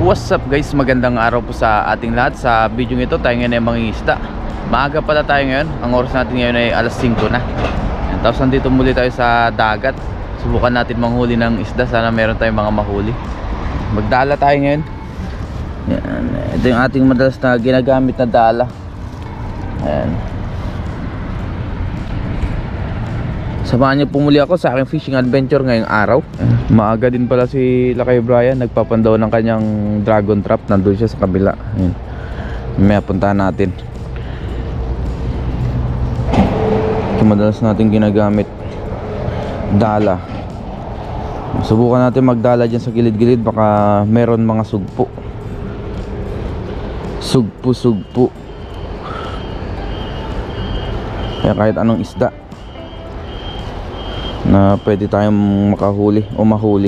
What's up guys, magandang araw po sa ating lahat. Sa video ito tayo ngayon ay mangingisda. Maaga pala tayo ngayon. Ang oras natin ngayon ay alas 5 na. Yan, tapos nandito muli tayo sa dagat. Subukan natin manghuli ng isda. Sana meron tayong mga mahuli. Magdala tayo ngayon. Yan, ito yung ating madalas na ginagamit na dala. Ayan. Samahan niyo pumuli ako sa aking fishing adventure ngayong araw. Maaga din pala si Lakay Brian. Nagpapandaw ng kanyang dragon trap. Nandun siya sa kabila. Ayan. May puntahan natin. Ito madalas natin ginagamit dala. Subukan natin magdala dyan sa gilid-gilid. Baka meron mga sugpo. Sugpo. Kaya kahit anong isda na pwede tayong makahuli o mahuli.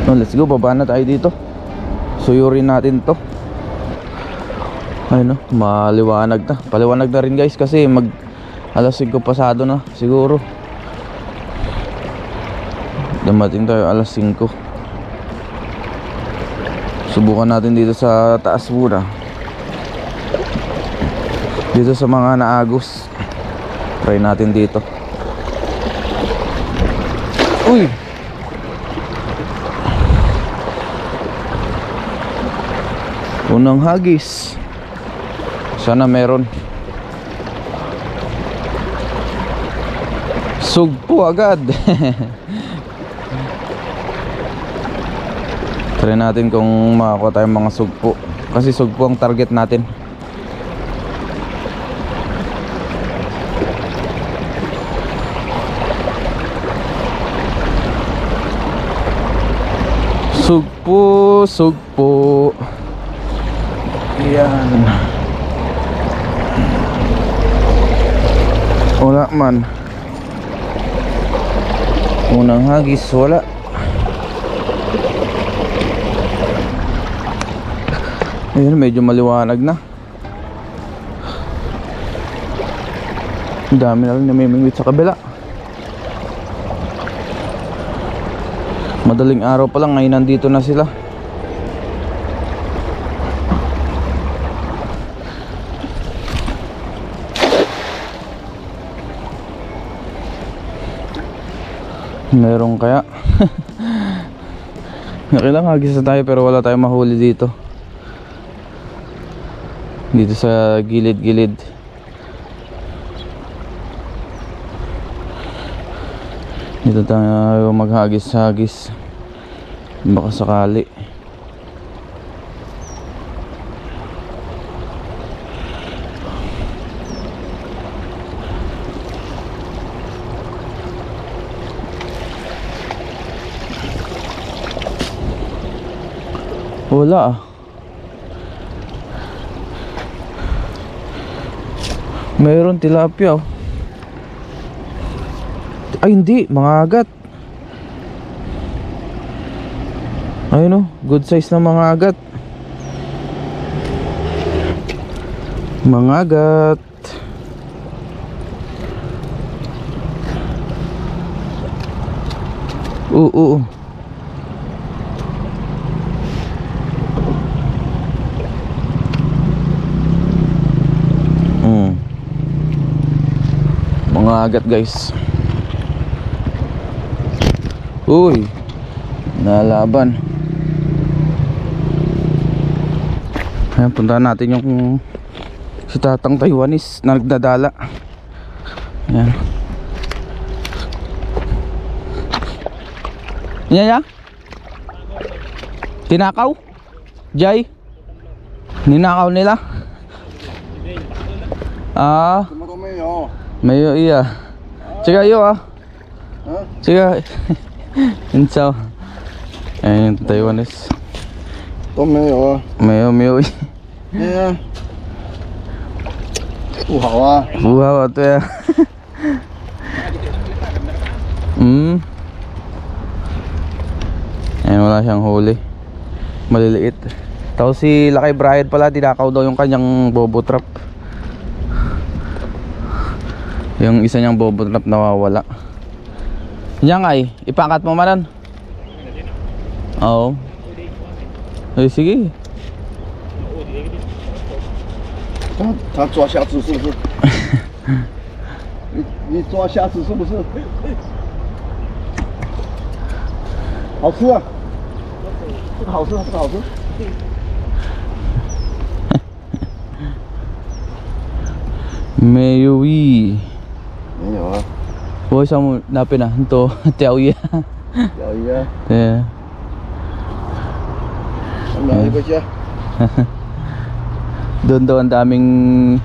No, let's go, baba na tayo dito. Suyurin natin to. Ay no, maliwanag na. Paliwanag na rin guys kasi mag alas 5 pasado na siguro. Dumating tayo alas 5. Subukan natin dito sa taas muna. Dito sa mga naagos. Try natin dito. Uy! Unang hagis. Sana meron. Sugpo agad. Try natin kung makakuha tayong mga sugpo. Kasi sugpo ang target natin. Sugpo. Yan. Wala man. Unang hagis, wala. Ayun, medyo maliwanag na. Ang dami na rin namimingwit sa kabila. Madaling araw pa lang, ngayon nandito na sila. Meron kaya? Kailangan hagis na tayo pero wala tayong mahuli dito. Dito sa gilid-gilid. Dito tayo maghagis-hagis. Baka sakali. Wala ah. Mayroon tilapia oh. Ay hindi, mga agat. Ayun oh, good size na mga agat. Mga agat. Oo. Mga agat guys. Uy, nalaban. Ayan, puntahan natin yung si Tatang Taiwanese na nagdadala. Ayan. Yan. Tinakaw? Jay? Ninakaw nila? Ah. Mayo iya. Sige yo ah. Sige. Insya. Ayun, Taiwanese. Có mayo à? Mayo. Yeah. Buhaw à? Buhaw ito ya. Ayun, wala siyang huli. Maliliit. Tapos si Lakay Brian pala, tinakaw daw yung kanyang bobo trap. Yung isa niyang bobo trap nawawala. Yan ay, ipakat mo manan. Oo. Ay, sige. 他抓虾子是不是？你抓虾子是不是？好吃啊！这个好吃，这个好吃。没有咦？没有啊，我想那边啊，很多钓鱼。钓鱼啊，对。拿一个虾。 Doon daw ang daming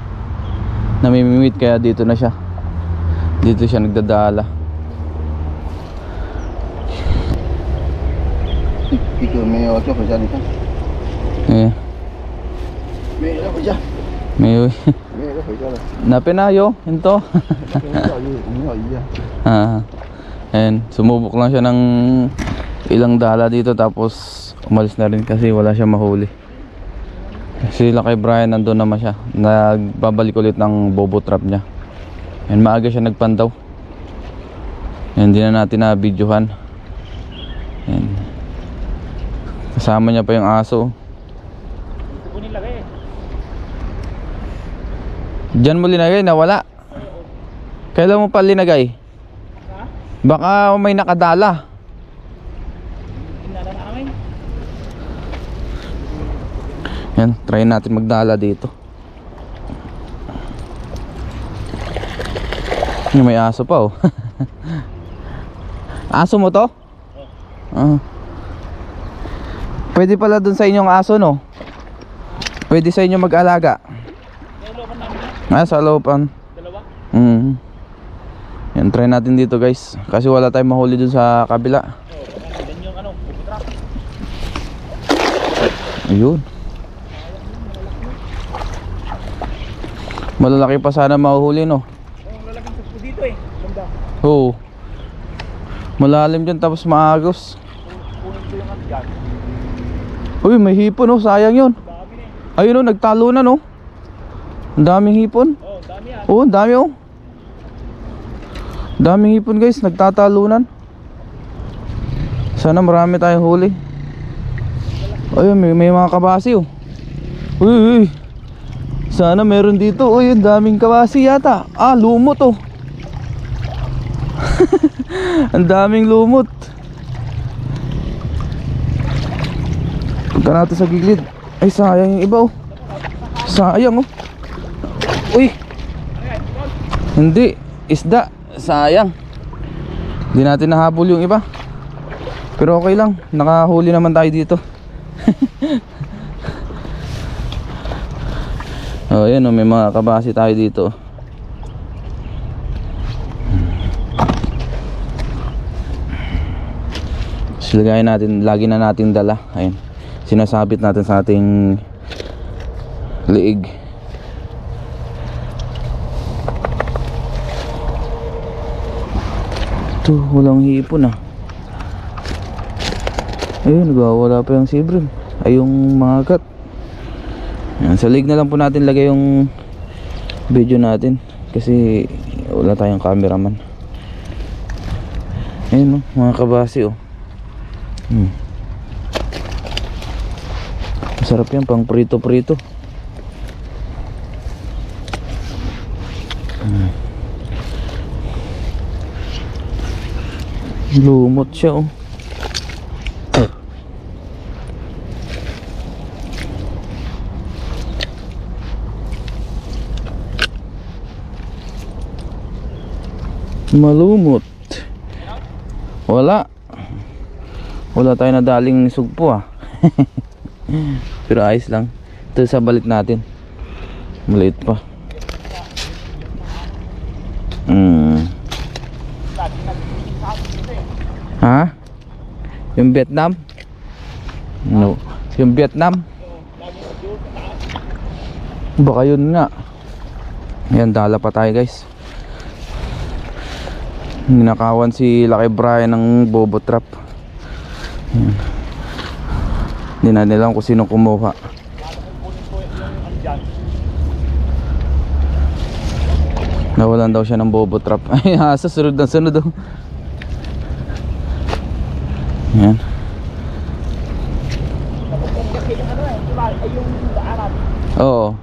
namimimit kaya dito na siya. Dito siya nagdadala. 一个没有，就回家你看， Eh, 没有要回家， may 没有要回家了。 napinayo ito. 跟钓鱼没有一样。 Ah. And sumubok lang siya ng ilang dala dito tapos umalis na rin kasi wala siya mahuli. Sila kay Brian nandun naman siya. Nagbabalik ulit ng bobo trap niya. And maaga siya nagpandaw. And hindi na natin na videohan. And kasama niya pa yung aso. Diyan mo linagay, nawala. Kailan mo pa linagay? Baka may nakadala. Yan, try natin magdala dito. May aso pa oh. Aso mo to? Ah. Pwede pala dun sa inyong aso no? Pwede sa inyo mag-alaga. Sa looban. Dalawa? Yan, try natin dito guys. Kasi wala tayong mahuli dun sa kabila. Ayun. Malalaki pa sana mahuhuli no? Lalagyan sa dito eh. Ganda. Oo. Malalim dyan tapos maagos. Kunin ko yung atyan. Uy, may hipon oh, sayang yun. Dami na eh. Ayun oh, nagtalo na no. Ang daming hipon. Oh, dami yan. Oo, ang dami oh. Daming hipon guys, nagtatalunan. Sana marami tayong huli. Ayun, may mga kabasi oh. Uy, uy. Sana meron dito. Uy, ang daming kabasi yata. Ah, lumot oh. Ang daming lumot. Punta natin sa gilid. Ay, sayang yung iba oh. Sayang oh. Uy. Hindi, isda. Sayang. Hindi natin nahabol yung iba. Pero okay lang, nakahuli naman tayo dito. Oh, yan oh, may mga kabasi tayo dito. Silagayin natin, lagi na natin dala. Ayun, sinasabit natin sa ating liig. Ito, walang hipon ah. Ayun, nagwawala pa yung sibrim. Ay, yung mga gat. Yan, sa liig na lang po natin lagay yung video natin kasi wala tayong cameraman. Ayun oh, mga kabasi oh. Masarap yan, pang prito-prito. Lumot siya oh. Malumot. Wala tayo nadaling sugpo ah. Pero ayos lang. Ito sa balit natin. Maliit pa. Ha? Yung Vietnam? No. Yung Vietnam? Baka yun nga. Ayan, dala pa tayo guys. Ninakawan si Lucky Brian ng bobo trap. Hindi na nila kung sino kumuha. Nawalan daw siya ng bobo trap. Ay, hasa, sunod na sunod daw. Yan. Kasi yung ano eh, diba? Ay yung daanan. Oo.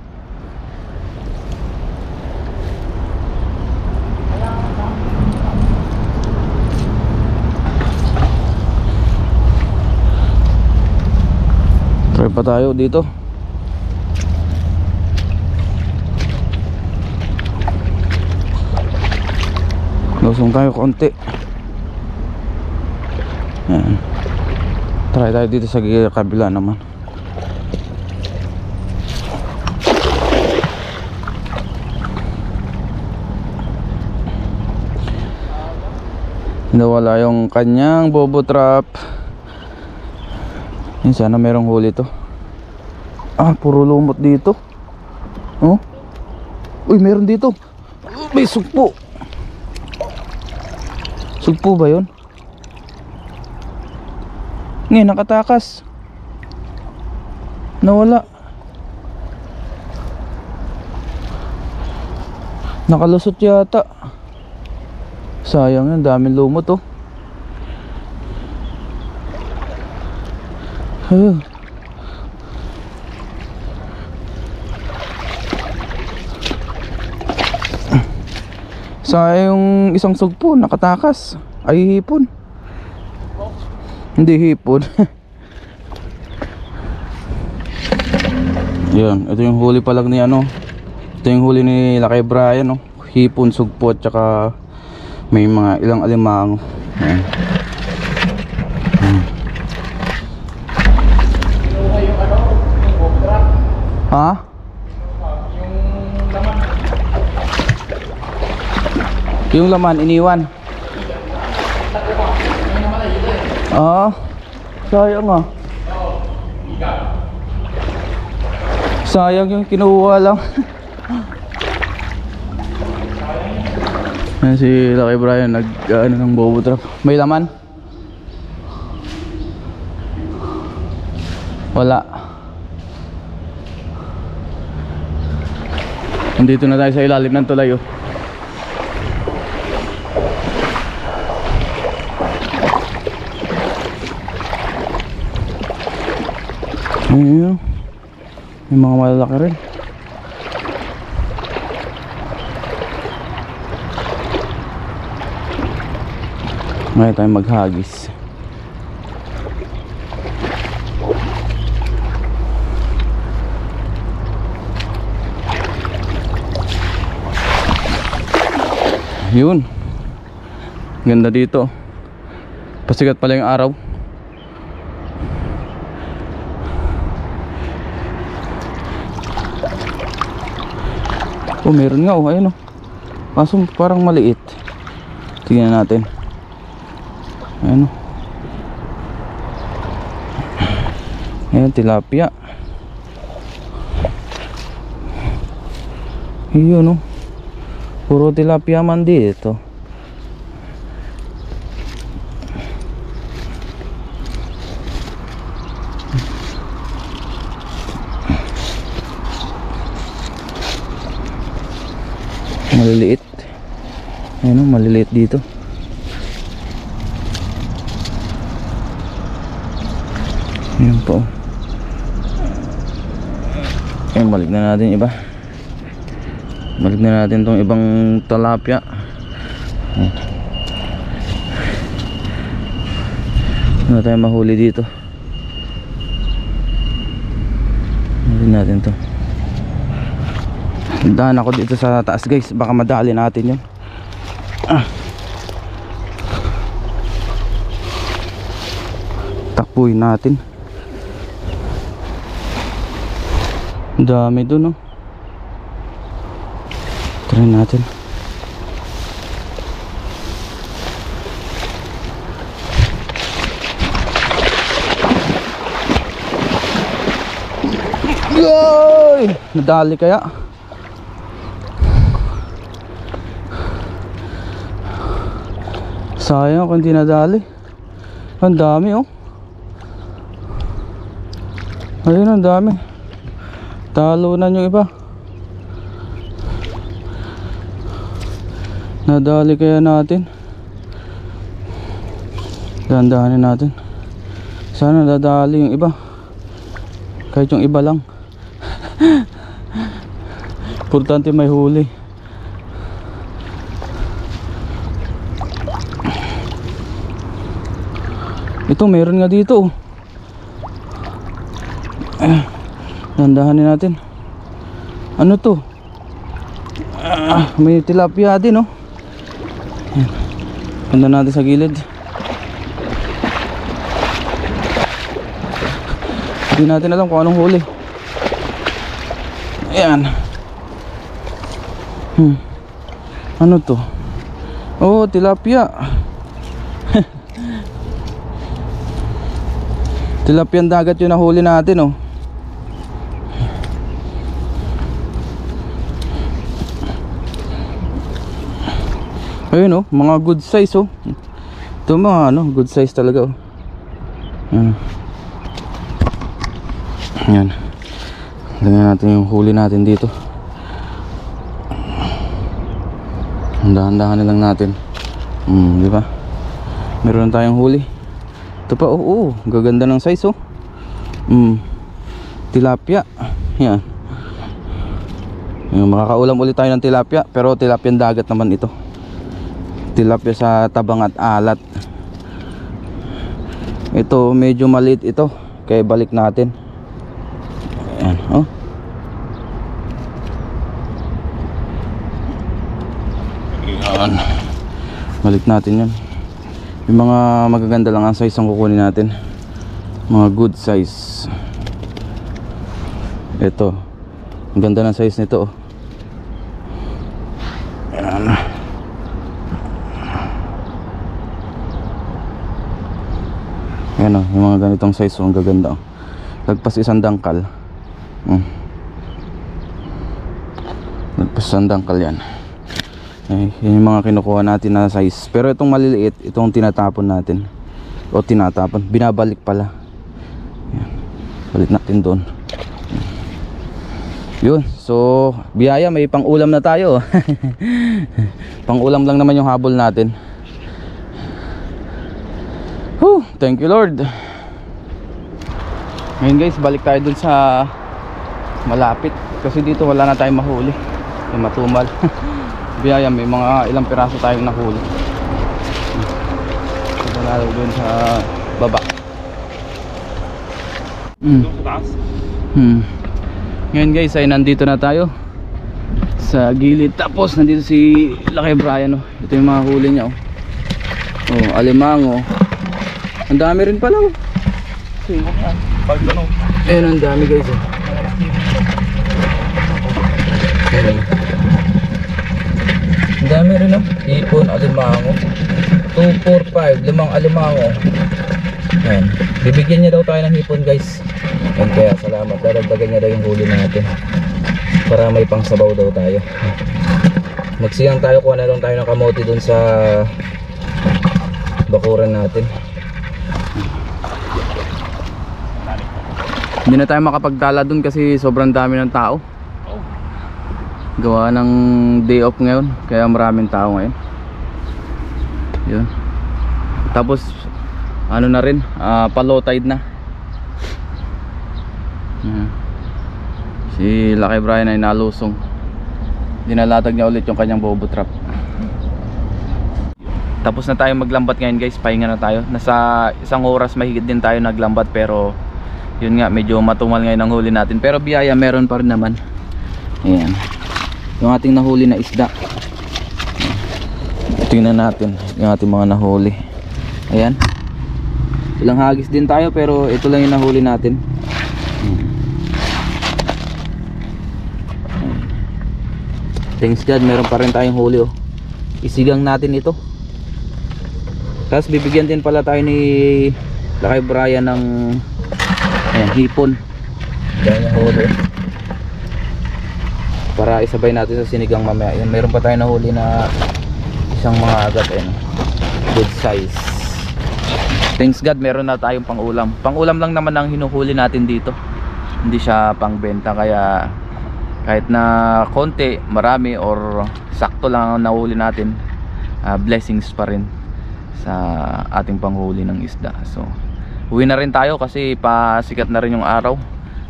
Try pa tayo dito. Lusong tayo konti. Yan. Try tayo dito sa kabila naman. Nawala yung kanyang bobo trap. Yan, sana merong huli to. Ah, puro lumot dito. Oh. Uy, meron dito. May sugpo. Sugpo ba yun? Ngayon, nakatakas. Nawala. Nakalusot yata. Sayang yan, daming lumot oh. Sayang yung isang sugpo, nakatakas. Ay, hipon. Hindi hipon. Yan, ito yung huli pa lang ni ano. Ito yung huli ni Lakay Brian, no? Hipon, sugpo, at saka may mga ilang alimango. Ayan. Ha? Yung laman iniwan. Ah, sayang ah. Sayang yung kinuha lang. Yan si Lucky Brian nag ano ng bobo trap. May laman? Wala. Nandito na tayo sa ilalim ng tulay oh. Ayun. May mga malalaki rin. Ngayon tayo maghagis. Yun. Ganda dito. Pasikat pala yung araw. Oh, meron nga oh, ayun oh. Kaso parang maliit. Tingnan natin. Ayun oh. Ayun, tilapia. Ayun oh. Puro tilapia man dito. Maliliit. Ayun o, maliliit dito. Ayun po. Ayun, balik na natin iba. Balik na natin tong ibang tilapia. Ano tayo mahuli dito? Huli natin to. Dahan ako dito sa taas guys, baka madali natin yun. Takbuhin natin. Dami dun oh. Try natin. Yoy! Nadali kaya? Sayang kung hindi nadali. Ang dami oh. Ayun, ang dami. Talunan yung iba. Nadali kaya natin. Dahan-dahanin natin. Sana nadali yung iba. Kahit yung iba lang. Importante may huli. Ito meron nga dito. Dahan-dahanin natin. Ano to? May tilapia din, oh. Punta natin sa gilid. Hindi natin alam kung anong huli. Ayan. Ano to? Oh, tilapia. Tilapiang dagat yung nahuli natin, oh. Ayun, oh, mga good size, oh. Ito mga ano, good size talaga, oh. Ayan. Tingnan natin yung huli natin dito. Dahan-dahan lang natin. Di ba? Meron tayong huli. Ito pa, oh, gaganda ng size, oh. Tilapia. Yan. Makakaulam ulit tayo ng tilapia, pero tilapiang dagat naman ito. Tilapia sa tabang at alat. Ito medyo maliit ito, kaya balik natin. Ayan, oh. Ayan. Balik natin yan. Yung mga magaganda lang ang size ang kukunin natin. Mga good size. Ito, ang ganda ng size nito, oh. Ayan. Ayan, oh, yung mga ganitong size, oh, ang gaganda, oh. Lagpas 1 dangkal. Lagpas 1 dangkal yan. Yun yung mga kinukuha natin na size. Pero itong maliliit, itong tinatapon natin. O tinatapon, binabalik pala. Ayan. Balik natin doon. Yun, so biyaya, may pang ulam na tayo. Pang ulam lang naman yung habol natin. Whew, thank you Lord. Ngayon guys, balik tayo dun sa malapit. Kasi dito wala na tayong mahuli. May matumal. Biyaya, may mga ilang piraso tayong nahuli. Ito na dun sa baba. Ngayon guys, ay nandito na tayo sa gilid. Tapos nandito si Lucky Brian, oh. Ito yung mga huli niya, oh. Oh, alimango. Ang dami rin pala, oh. Ayun, ang dami guys, oh. Ang dami rin, oh. Hipon, alimango. 2, 4, 5, 5 alimango. Ayan. Bibigyan niya daw tayo ng hipon guys. And kaya salamat, dadagdagan niya daw yung huli natin para may pangsabaw daw tayo. Magsiyang tayo, kuha na lang tayo ng kamote dun sa bakuran natin. Hindi na tayo makapagdala dun kasi sobrang dami ng tao. Gawa ng day off ngayon, kaya maraming tao ngayon. Yun. Tapos ano na rin, pa-low tide na. Si Lucky Brian ay nalusong. Dinalatag niya ulit yung kanyang bobo trap. Tapos na tayo maglambat ngayon guys, pahinga na tayo. Nasa 1 oras mahigit din tayo naglambat, pero yun nga, medyo matumal ngayon ang huli natin. Pero biyaya meron pa rin naman. Ayan, yung ating nahuli na isda. Tingnan natin yung ating mga nahuli. Ayan, ilang hagis din tayo, pero ito lang yung nahuli natin. Thanks God, meron pa rin tayong huli, oh. Isigang natin ito. Tapos bibigyan din pala tayo ni Lucky Brian ng ayan, hipon. Yan yung huli, para isabay natin sa sinigang mamaya. Yan, meron pa tayo nahuli na isang mga agat, ayan, good size. Thanks God, meron na tayong pang-ulam. Pang-ulam lang naman ang hinuhuli natin dito. Hindi siya pang-benta, kaya kahit na konti, marami, or sakto lang ang nahuli natin, blessings pa rin sa ating panghuli ng isda. So uwi na rin tayo kasi pasikat na rin yung araw,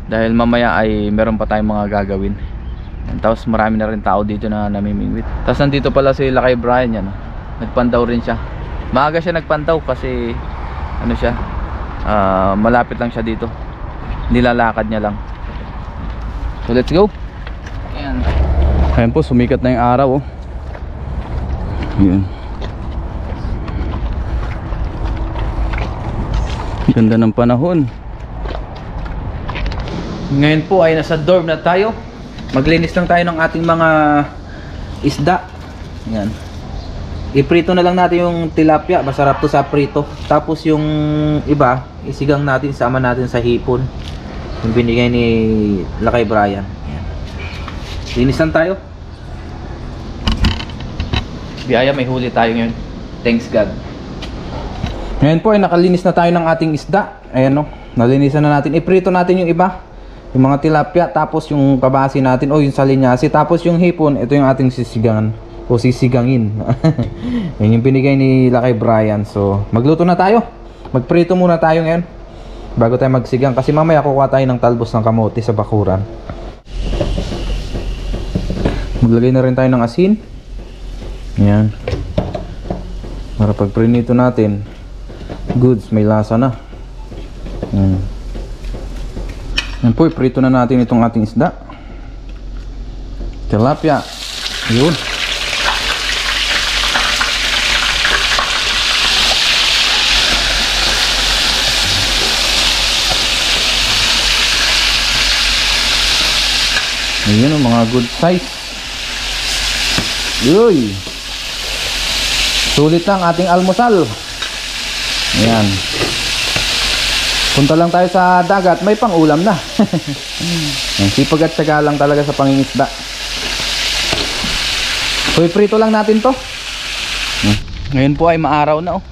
dahil mamaya ay meron pa tayong mga gagawin. Tapos marami na rin tao dito na namimingwit. Tapos nandito pala si Lakay Brian, yan, nagpandaw rin siya. Maaga siya nagpandaw kasi ano siya, malapit lang siya dito, nilalakad niya lang. So let's go. Ayan po, sumikat na yung araw, oh. Ayan. Ganda ng panahon. Ngayon po ay nasa dorm na tayo. Maglinis lang tayo ng ating mga isda. Ayan. Iprito na lang natin yung tilapia, masarap to sa prito. Tapos yung iba, isigang natin, sama natin sa hipon, yung binigay ni Lakay Brian. Ayan. Linis lang tayo. Biyaya, may huli tayo ngayon. Thanks God. Ngayon po ay nakalinis na tayo ng ating isda. Ayan, no, nalinisan na natin. Iprito natin yung iba, yung mga tilapia, tapos yung kabasi natin, o yung salinyasi, tapos yung hipon, ito yung ating sisigangan o sisigangin. Yan yung binigay ni Lakay Brian. So magluto na tayo, magprito muna tayo ngayon bago tayo magsigang, kasi mamaya kukuha tayo ng talbos ng kamote sa bakuran. Maglagay na rin tayo ng asin. Yan, para pag prinito natin, goods, may lasa na. Yan po, iprito na natin itong ating isda, tilapia. Yun. Ayan, mga good size. Uy, sulit lang ating almusal. Ayan, punta lang tayo sa dagat, may pang ulam na. Sipag at syaga lang talaga sa pangingisda. So iprito lang natin to. Ngayon po ay maaraw na, oh.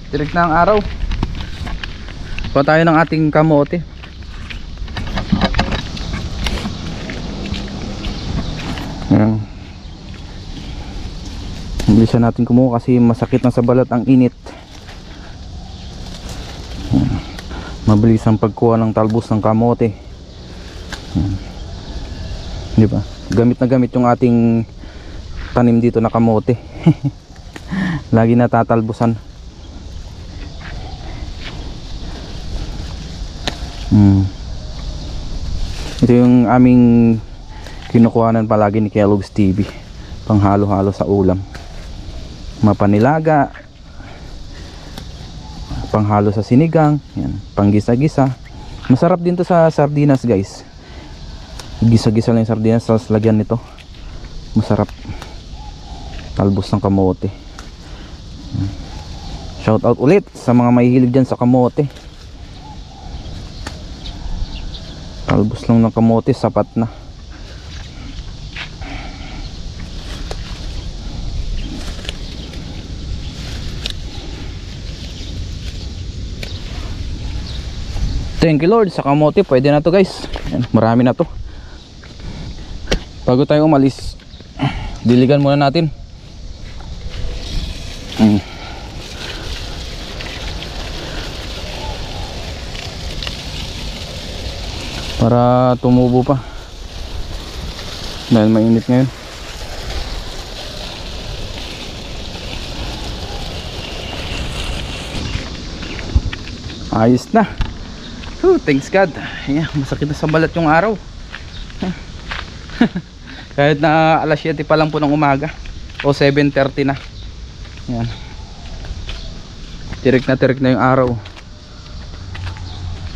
Tirik na ang araw. Kuha tayo ng ating kamote. Ayan. Bilisan natin kumuha kasi masakit na sa balat ang init. Mabilis ang pagkuha ng talbos ng kamote. Di ba? Gamit na gamit yung ating tanim dito na kamote. Lagi natatalbusan. Ito yung aming kinukuhanan palagi ni Kellogg's TV, pang halo-halo sa ulam, mapanilaga, panghalo sa sinigang, yan, pang gisa-gisa. Masarap din to sa sardinas, guys. Gisa-gisa lang yung sardinas, tapos lagyan nito, masarap. Talbos ng kamote. Shout out ulit sa mga mahihilig dyan sa kamote. Talbos lang ng kamote, sapat na. Thank you Lord, sa kamote pwede na to, guys. Yan, marami na to. Bago tayo umalis, diligan muna natin. Para tumubo pa, dahil mainit ngayon. Ayos na. Thanks God. Ayan, masakit na sa balat yung araw. Kahit na alas 7 pa lang po ng umaga o 7:30 na. Ayan, tirik na yung araw.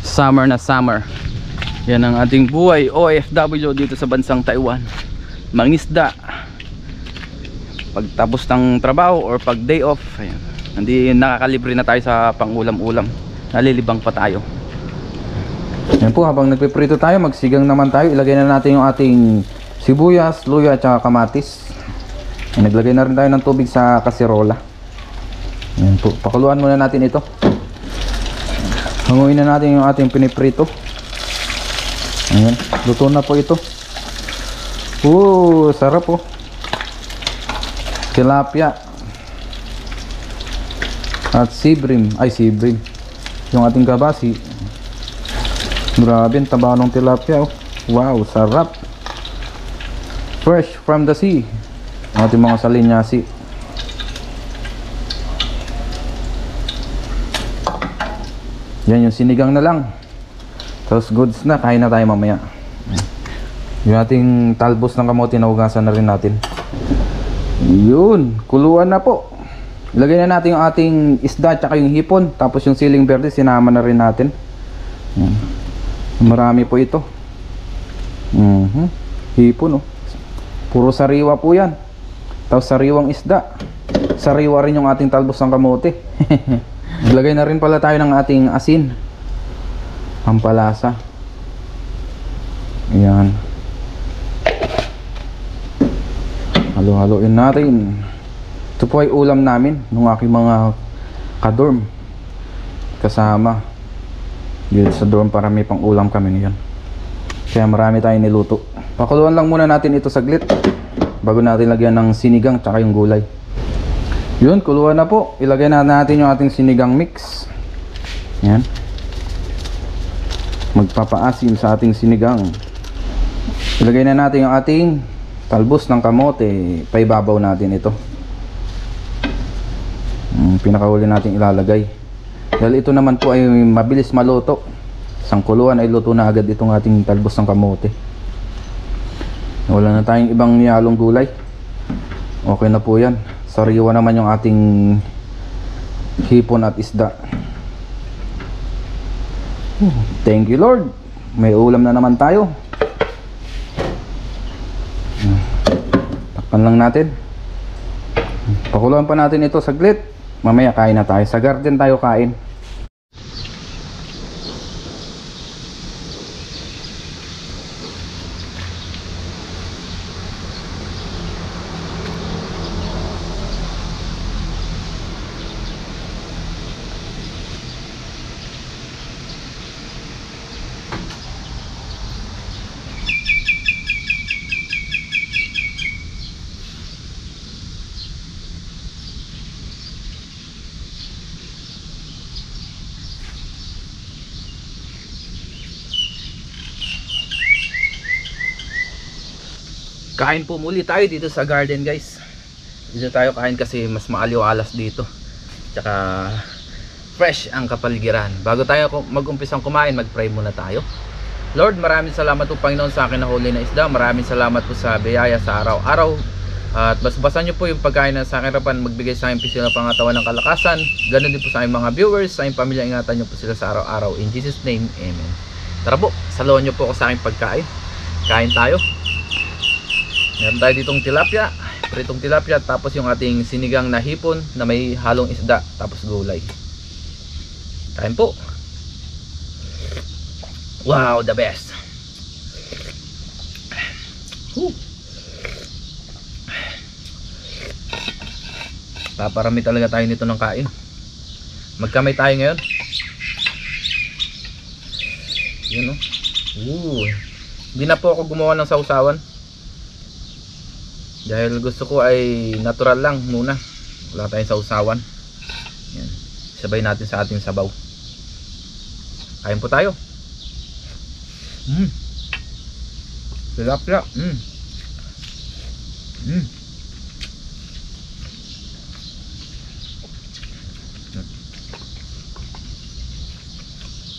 Summer na summer. Yan ang ating buhay OFW dito sa bansang Taiwan. Mangisda pagtapos ng trabaho or pag day off. Ayan, hindi nakakalibre na tayo sa pangulam-ulam, nalilibang pa tayo. Yan po, habang nagpiprito tayo, magsigang naman tayo. Ilagay na natin yung ating sibuyas, luya at saka kamatis. Yan, naglagay na rin tayo ng tubig sa kasirola. Yan po, pakuluan muna natin ito. Hanguin na natin yung ating piniprito. Ayan, luto na po ito. Sarap po. Tilapia. At sibrim, ay sibrim, yung ating kabasi. Grabe, ang taba ng tilapia, oh. Wow, sarap. Fresh from the sea. Ang ating mga salinyasi. Yan yung sinigang na lang. Tapos goods na, kain na tayo mamaya. Yung ating talbos ng kamote, naugasan na rin natin. Yun, kuluan na po. Ilagay na natin yung ating isda tsaka yung hipon. Tapos yung siling verde, sinama na rin natin. Marami po ito. Hipon, oh. Puro sariwa po yan. Tapos sariwang isda. Sariwa rin yung ating talbos ng kamote. Ilagay na rin pala tayo ng ating asin. Pampalasa. Ayan. Halo-haloin natin. Ito po ay ulam namin ng aking mga kadorm. Kasama. Dito sa dorm para may pang ulam kami ngayon. Kaya marami tayong niluto. Pakuluan lang muna natin ito saglit bago natin lagyan ng sinigang tsaka yung gulay. Yun, kuluan na po. Ilagay na natin yung ating sinigang mix. Yan. Magpapaasim sa ating sinigang. Ilagay na natin yung ating talbos ng kamote. Paibabaw natin ito. Pinakahuli natin ilalagay. Dahil ito naman po ay mabilis maluto. Isang kuluan ay luto na agad itong ating talbos ng kamote. Wala na tayong ibang niyalong gulay. Okay na po yan. Sariwa naman yung ating hipon at isda. Thank you Lord. May ulam na naman tayo. Takpan lang natin. Pakuluan pa natin ito saglit. Mamaya kain na tayo. Sa garden tayo kain. Kain po muli tayo dito sa garden, guys. Dito tayo kain kasi mas maaliw-alas dito. Tsaka fresh ang kapaligiran. Bago tayo mag-umpisang kumain, mag-pray muna tayo. Lord, maraming salamat po Panginoon sa akin na huli na isda. Maraming salamat po sa biyaya sa araw-araw. At basbasan nyo po yung pagkain na sa akin harapan. Magbigay sa akin pisil na pangatawan ng kalakasan. Ganon din po sa aking mga viewers, sa aking pamilya. Ingatan nyo po sila sa araw-araw. In Jesus name, Amen. Tara po, saluhan nyo po ako sa aking pagkain. Kain tayo. Meron tayo ditong tilapia, pritong tilapia, tapos yung ating sinigang na hipon na may halong isda, tapos gulay. Kain po. Wow, the best. Paparami talaga tayo nito ng kain. Magkamay tayo ngayon. Yun, oh. Hindi na po ako gumawa ng sausawan. Dahil gusto ko ay natural lang muna. Wala tayong sausawan. Yan. Sabay natin sa ating sabaw. Kain po tayo. Tilapia.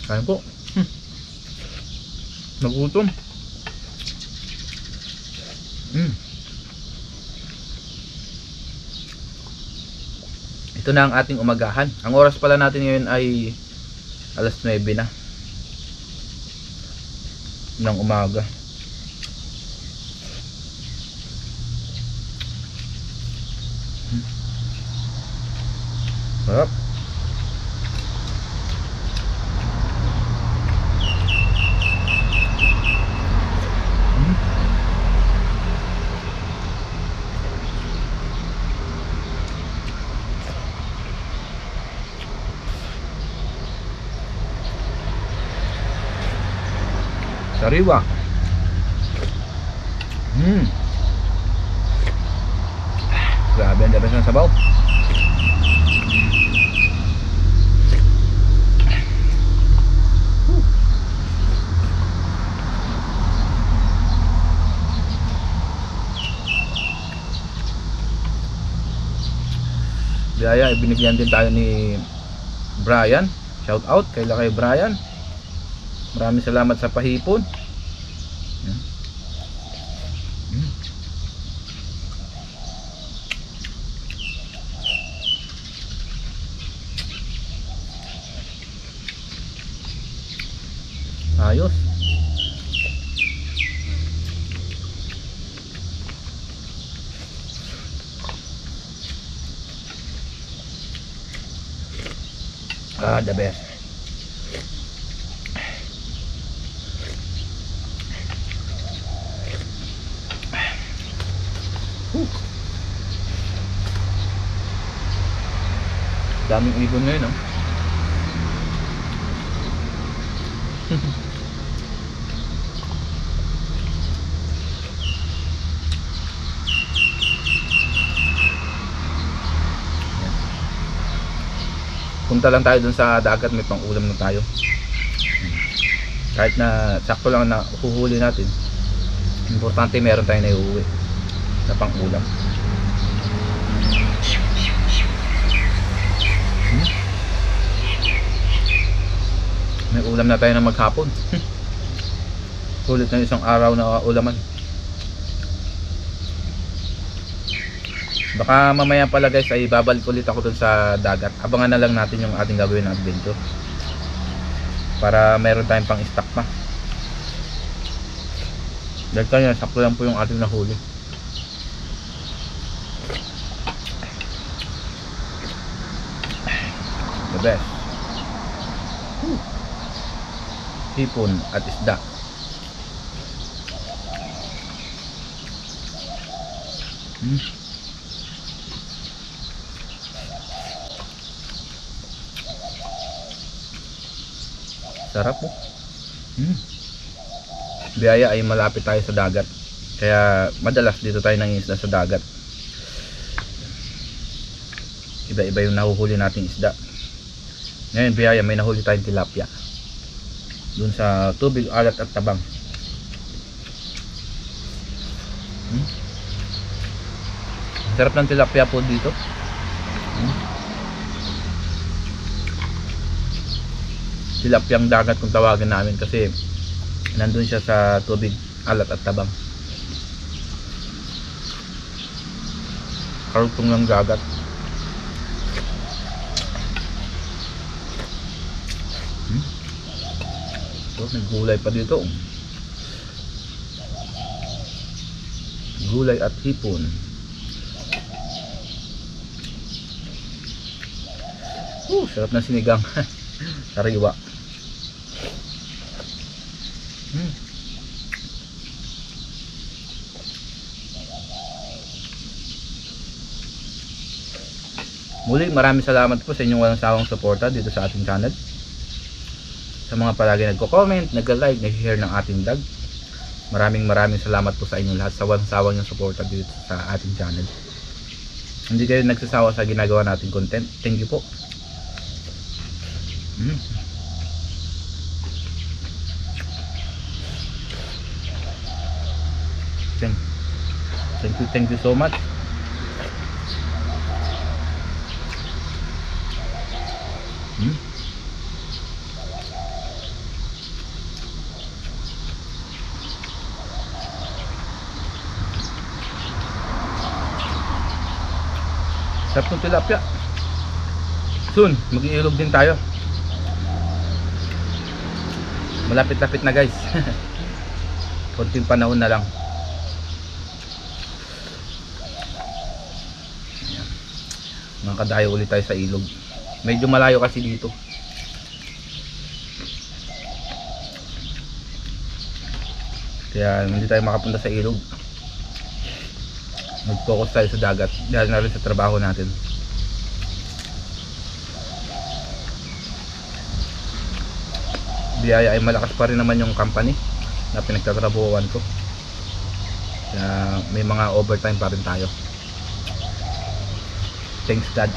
Kain po. Nagutom. Ito na ang ating umagahan. Ang oras pala natin ngayon ay alas 9 na ng umaga. Sarap. Sariwa. Grabe ang dabas ng sabaw. Biyaya, ibinigyan din tayo ni Brian. Shout out kay Brian. Maraming salamat sa pahipon. Yan. Ayos. The best. Daming ibon ngayon, no? Punta lang tayo dun sa dagat, may pang-ulam na tayo. Kahit na sakto lang na huhuli natin, importante meron tayong naiuwi na pang-ulam. May ulam na tayo na maghapon. Sulit na isang araw na ulaman. Baka mamaya pala guys ay babalik ulit ako dun sa dagat. Abangan na lang natin yung ating gagawin na adventure para meron tayong pang stock pa. Dahil kaya sakto lang po yung ating nahuli. The best. Hipon at isda. Sarap po. Biyaya ay malapit tayo sa dagat. Kaya madalas dito tayo nangingisda sa dagat. Iba-iba yung nahuhuli nating isda. Ngayon biyaya may nahuli tayong tilapia. Doon sa tubig, alat at tabang. Sarap ng tilapia po dito. Tilapyang dagat kung tawagin namin kasi nandun siya sa tubig, alat at tabang. Karugtong ng dagat. So, may gulay pa dito. Gulay at hipon. Sarap na sinigang. Sariwa. Muli maraming salamat po sa inyong walang sawang suporta dito sa ating channel. Sa mga palagi nagko-comment, nag-like, nag-share ng ating vlog. Maraming salamat po sa inyong lahat sa walang sawang yung suporta dito sa ating channel. Hindi kayo nagsasawa sa ginagawa nating content. Thank you po. Thank you so much. Sarap ng tilapia. Soon, mag-iilog din tayo. Malapit-lapit na guys. Konting panahon na lang. Makadayo ulit tayo sa ilog. Medyo malayo kasi dito. Kaya hindi tayo makapunta sa ilog. Mag-focus tayo sa dagat dahil na rin sa trabaho natin. Biyaya ay malakas pa rin naman yung company na pinagtatrabuhan ko. Kaya may mga overtime pa rin tayo. Thanks God.